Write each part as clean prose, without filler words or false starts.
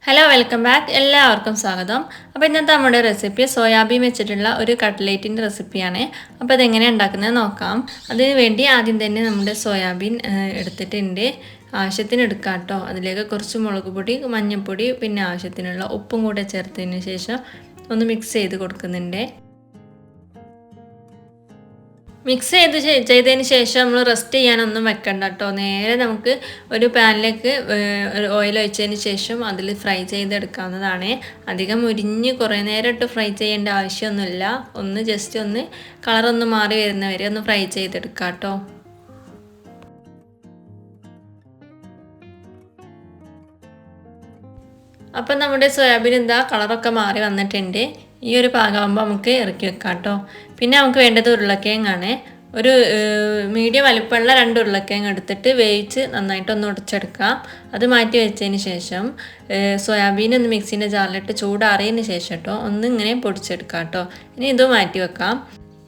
Hello welcome back എല്ലാവർക്കും സ്വാഗതം. അപ്പോൾ ഇന്നത്തെ നമ്മുടെ റെസിപ്പി സോയാബീൻ വെച്ചിട്ടുള്ള ഒരു കട്ട്ലേറ്റിൻ്റെ റെസിപ്പിയാണ്. അപ്പോൾ അതെങ്ങനെയാണ് ഉണ്ടാക്കുന്നത് നോക്കാം. അതിന് വേണ്ടി ആദ്യം തന്നെ നമ്മുടെ സോയാബീൻ എടുത്തിട്ടുണ്ട്. ആവശ്യത്തിന് എടുക്കാം കേട്ടോ. അതിലേക്ക് കുറച്ച് മുളക് പൊടി, മഞ്ഞൾപ്പൊടി, പിന്നെ ആവശ്യത്തിനുള്ള ഉപ്പും കൂടെ ചേർത്തതിന് ശേഷം ഒന്ന് മിക്സ് ചെയ്ത് കൊടുക്കുന്നുണ്ട്. മിക്സ് ചെയ്തതിന് ശേഷം നമ്മൾ റെസ്റ്റ് ചെയ്യാനൊന്നും വെക്കണ്ട കേട്ടോ. നേരെ നമുക്ക് ഒരു പാനിലേക്ക് ഓയിൽ ഒഴിച്ചതിന് ശേഷം അതിൽ ഫ്രൈ ചെയ്തെടുക്കാവുന്നതാണ്. അധികം മുരിഞ്ഞ് കുറേ നേരം ഇട്ട് ഫ്രൈ ചെയ്യേണ്ട ആവശ്യമൊന്നുമില്ല. ഒന്ന് ജസ്റ്റ് ഒന്ന് കളറൊന്ന് മാറി വരുന്നവരെ ഒന്ന് ഫ്രൈ ചെയ്തെടുക്കാം കേട്ടോ. അപ്പം നമ്മുടെ സോയാബീൻ എന്താ കളറൊക്കെ മാറി വന്നിട്ടുണ്ട്. ഈ ഒരു പാകമാകുമ്പോൾ നമുക്ക് ഇറക്കി വെക്കാം കേട്ടോ. പിന്നെ നമുക്ക് വേണ്ടത് ഉരുളക്കിഴങ്ങാണ്. ഒരു മീഡിയം വലിപ്പമുള്ള 2 ഉരുളക്കിഴങ്ങ് എടുത്തിട്ട് വേവിച്ച് നന്നായിട്ടൊന്ന് ഉടച്ചെടുക്കാം. അത് മാറ്റി വെച്ചതിന് ശേഷം സോയാബീൻ ഒന്ന് മിക്സിൻ്റെ ജാറിലിട്ട് ചൂടാറിയതിന് ശേഷം കേട്ടോ ഒന്ന് ഇങ്ങനെ പൊടിച്ചെടുക്കാം കേട്ടോ. ഇനി ഇത് മാറ്റി വെക്കാം.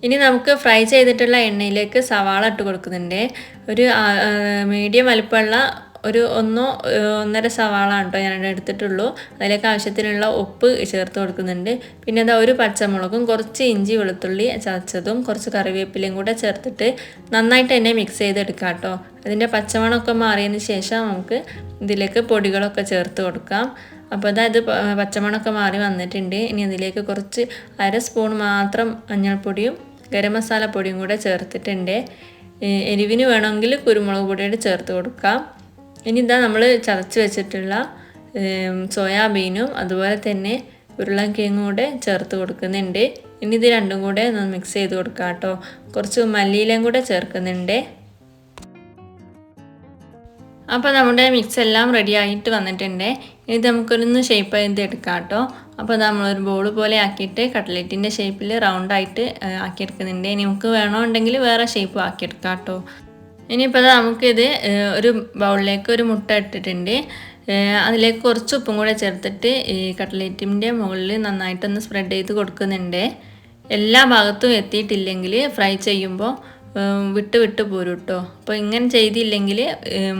ഇനി നമുക്ക് ഫ്രൈ ചെയ്തിട്ടുള്ള എണ്ണയിലേക്ക് സവാള ഇട്ട് കൊടുക്കുന്നുണ്ട്. ഒരു മീഡിയം വലിപ്പമുള്ള ഒരു 1.5 സവാള കേട്ടോ ഞാൻ എടുത്തിട്ടുള്ളൂ. അതിലേക്ക് ആവശ്യത്തിനുള്ള ഉപ്പ് ചേർത്ത് കൊടുക്കുന്നുണ്ട്. പിന്നെ അതാ ഒരു പച്ചമുളകും കുറച്ച് ഇഞ്ചി വെളുത്തുള്ളി ചതച്ചതും കുറച്ച് കറിവേപ്പിലയും കൂടെ ചേർത്തിട്ട് നന്നായിട്ട് തന്നെ മിക്സ് ചെയ്തെടുക്കാം കേട്ടോ. അതിൻ്റെ പച്ചമണമൊക്കെ മാറിയതിന് ശേഷം നമുക്ക് ഇതിലേക്ക് പൊടികളൊക്കെ ചേർത്ത് കൊടുക്കാം. അപ്പോൾ അതായത് പച്ചമണമൊക്കെ മാറി വന്നിട്ടുണ്ട്. ഇനി അതിലേക്ക് കുറച്ച് 1/2 സ്പൂൺ മാത്രം മഞ്ഞൾപ്പൊടിയും ഗരം മസാല പൊടിയും കൂടെ ചേർത്തിട്ടുണ്ട്. എരിവിന് വേണമെങ്കിൽ കുരുമുളക് പൊടിയോട് ചേർത്ത് കൊടുക്കാം. ഇനി ഇതാ നമ്മൾ ചതച്ച് വെച്ചിട്ടുള്ള സോയാബീനും അതുപോലെ തന്നെ ഉരുളക്കിഴങ്ങും കൂടെ ചേർത്ത് കൊടുക്കുന്നുണ്ട്. ഇനി ഇത് രണ്ടും കൂടെ ഒന്ന് മിക്സ് ചെയ്ത് കൊടുക്കാം കേട്ടോ. കുറച്ച് മല്ലിയിലയും കൂടെ ചേർക്കുന്നുണ്ട്. അപ്പോൾ നമ്മുടെ മിക്സ് എല്ലാം റെഡി ആയിട്ട് വന്നിട്ടുണ്ട്. ഇനി നമുക്കൊന്ന് ഷേപ്പ് ചെയ്ത് എടുക്കാം കേട്ടോ. അപ്പോൾ നമ്മളൊരു ബോൾ പോലെ ആക്കിയിട്ട് കട്ട്ലറ്റിൻ്റെ ഷേപ്പിൽ റൗണ്ടായിട്ട് ആക്കിയെടുക്കുന്നുണ്ട്. ഇനി നമുക്ക് വേണമെന്നുണ്ടെങ്കിൽ വേറെ ഷേപ്പ് ആക്കിയെടുക്കാം കേട്ടോ. ഇനിയിപ്പോൾ നമുക്കിത് ഒരു ബൗളിലേക്ക് ഒരു മുട്ട ഇട്ടിട്ടുണ്ട്. അതിലേക്ക് കുറച്ച് ഉപ്പും കൂടെ ചേർത്തിട്ട് ഈ കട്ട്ലേറ്റിൻ്റെ മുകളിൽ നന്നായിട്ടൊന്ന് സ്പ്രെഡ് ചെയ്ത് കൊടുക്കുന്നുണ്ട്. എല്ലാ ഭാഗത്തും എത്തിയിട്ടില്ലെങ്കിൽ ഫ്രൈ ചെയ്യുമ്പോൾ വിട്ട് പോരും കേട്ടോ. അപ്പോൾ ഇങ്ങനെ ചെയ്തില്ലെങ്കിൽ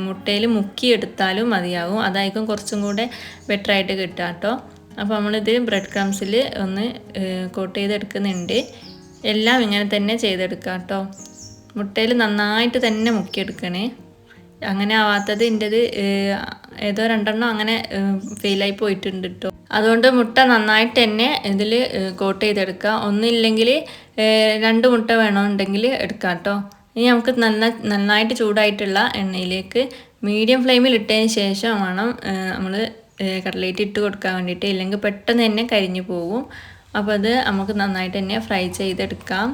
മുട്ടയിൽ മുക്കിയെടുത്താലും മതിയാകും. അതായിരിക്കും കുറച്ചും കൂടെ ബെറ്ററായിട്ട് കിട്ടുക കേട്ടോ. അപ്പോൾ നമ്മളിത് ബ്രെഡ് ക്രംസിൽ ഒന്ന് കോട്ട് ചെയ്തെടുക്കുന്നുണ്ട്. എല്ലാം ഇങ്ങനെ തന്നെ ചെയ്തെടുക്കാം കേട്ടോ. മുട്ടയിൽ നന്നായിട്ട് തന്നെ മുക്കിയെടുക്കണേ. അങ്ങനെ ആവാത്തത് എൻ്റെത് ഏതോ 2 അങ്ങനെ ഫെയിലായി പോയിട്ടുണ്ട് കേട്ടോ. അതുകൊണ്ട് മുട്ട നന്നായിട്ട് തന്നെ ഇതിൽ കോട്ട് ചെയ്തെടുക്കുക. ഒന്നില്ലെങ്കിൽ 2 മുട്ട വേണമെന്നുണ്ടെങ്കിൽ എടുക്കാം കേട്ടോ. ഇനി നമുക്ക് നന്നായിട്ട് ചൂടായിട്ടുള്ള എണ്ണയിലേക്ക് മീഡിയം ഫ്ലെയിമിൽ ഇട്ടതിന് ശേഷം വേണം നമ്മൾ കട്ട്ലേറ്റ് ഇട്ട് കൊടുക്കാൻ വേണ്ടിയിട്ട്. ഇല്ലെങ്കിൽ പെട്ടെന്ന് തന്നെ കരിഞ്ഞു പോകും. അപ്പോൾ അത് നമുക്ക് നന്നായിട്ട് തന്നെ ഫ്രൈ ചെയ്തെടുക്കാം.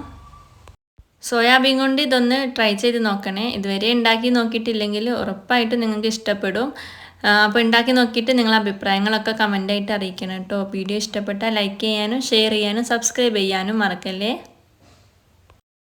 സോയാബീൻ കൊണ്ട് ഇതൊന്ന് ട്രൈ ചെയ്ത് നോക്കണേ. ഇതുവരെ ഉണ്ടാക്കി നോക്കിയിട്ടില്ലെങ്കിൽ ഉറപ്പായിട്ടും നിങ്ങൾക്ക് ഇഷ്ടപ്പെടും. അപ്പോൾ ഉണ്ടാക്കി നോക്കിയിട്ട് നിങ്ങളുടെ അഭിപ്രായങ്ങളൊക്കെ കമൻ്റായിട്ട് അറിയിക്കണം കേട്ടോ. വീഡിയോ ഇഷ്ടപ്പെട്ടാൽ ലൈക്ക് ചെയ്യാനും ഷെയർ ചെയ്യാനും സബ്സ്ക്രൈബ് ചെയ്യാനും മറക്കല്ലേ.